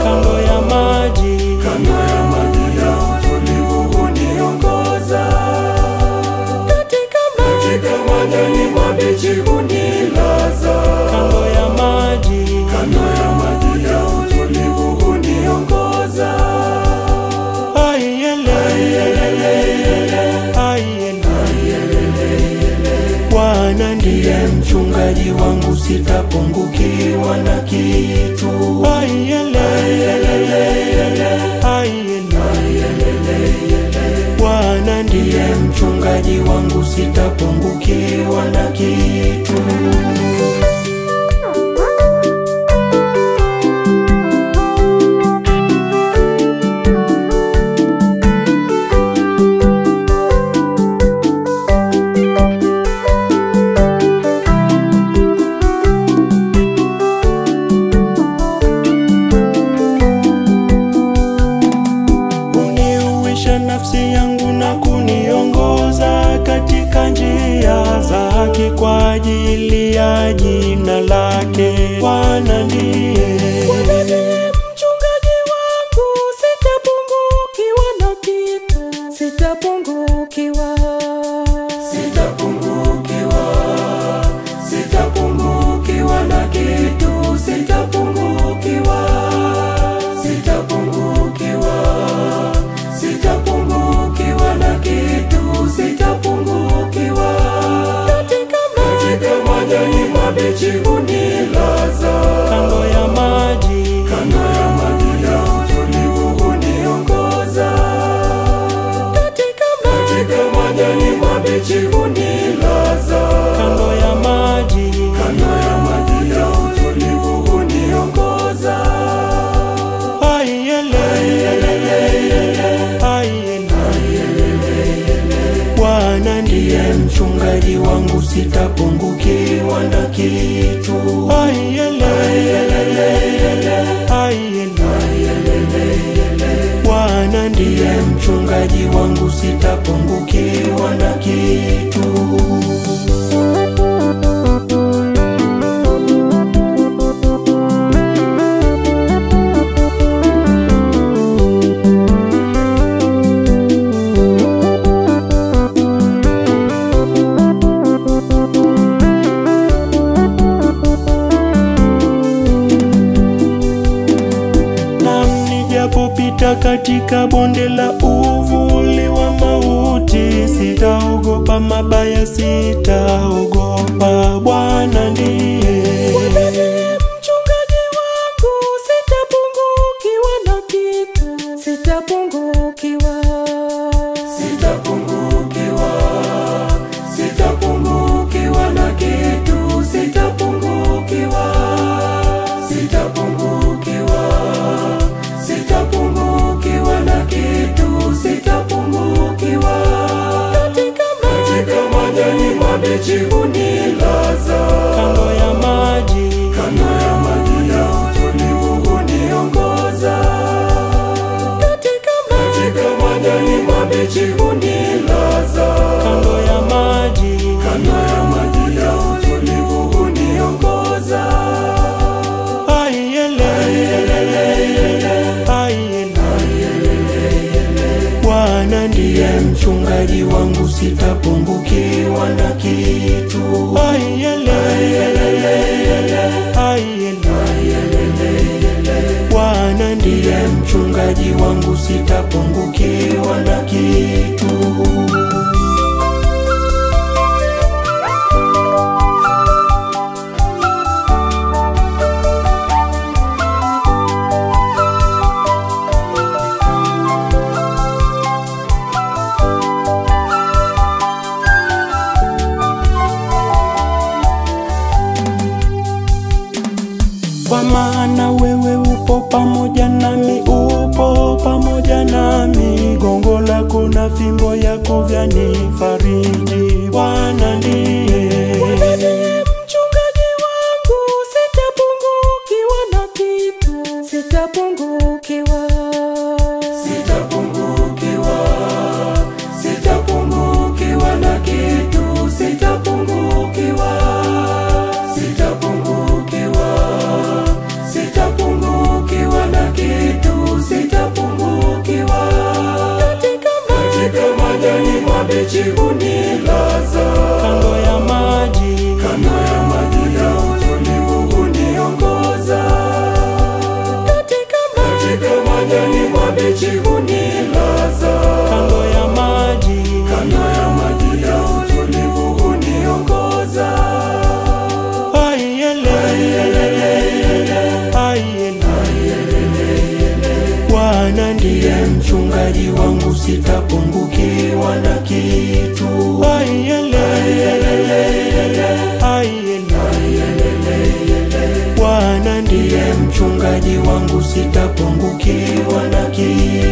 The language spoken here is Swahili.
Kando ya maji ya utulivu huniongoza. Katika majani mabichi hunilaza. kando ya maji ya utulivu huniongoza. Bwana ndiye mchungaji wangu, sitapungukiwa na kitu. Bwana ndiye mchungaji wangu, sitapungukiwa na kitu. Nafsi yangu na kuniongoza katika njia za haki kwa ajili ya jina lake. Bwana ndiye mchungaji wangu, sitapungukiwa na kitu. Sitapungukiwa na kitu. Sitapungukiwa na kitu. Sitapungukiwa. Katika majani mabichi hunilaza. kando ya maji ya utulivu huniongoza. Katika majani mabichi hunilaza. kando ya maji uvuli wa mauti, sitaogopa mabaya, sitaogopa. Bwana ndiye mchungaji wangu, sitapungukiwa na kitu. Sitapungukiwa na kitu. Sitapungukiwa na kitu. Sitapungukiwa. Katika majani mabichi hunilaza. kando ya maji ya utulivu huniongoza. Katika majani mabichi hunilaza. kando ya maji ya utulivu huniongoza. Bwana ndiye mchungaji wangu, sitapungukiwa na kitu. Bwana ndiye mchungaji wangu, sitapungukiwa na kitu. Kwa maana wewe upo pamoja nami, upo pamoja nami, gongo lako na fimbo yako vyanifariji. Bwana ndiye mchungaji wangu, sitapungukiwa na kitu. Sitapungukiwa, sitapungukiwa, sitapungukiwa na kitu. Sitapungukiwa, sitapungukiwa, sitapungukiwa na kitu. Sitapungukiwa. Katika majani mabichi hunilaza, kando ya maji, kando ya maji ya utulivu huniongoza. Katika majani mabichi hunilaza, kando ya maji, kando ya maji ya utulivu huniongoza. Bwana ndiye mchungaji wangu, sitapungukiwa na kitu. Bwana ndiye mchungaji wangu, sitapungukiwa na kitu.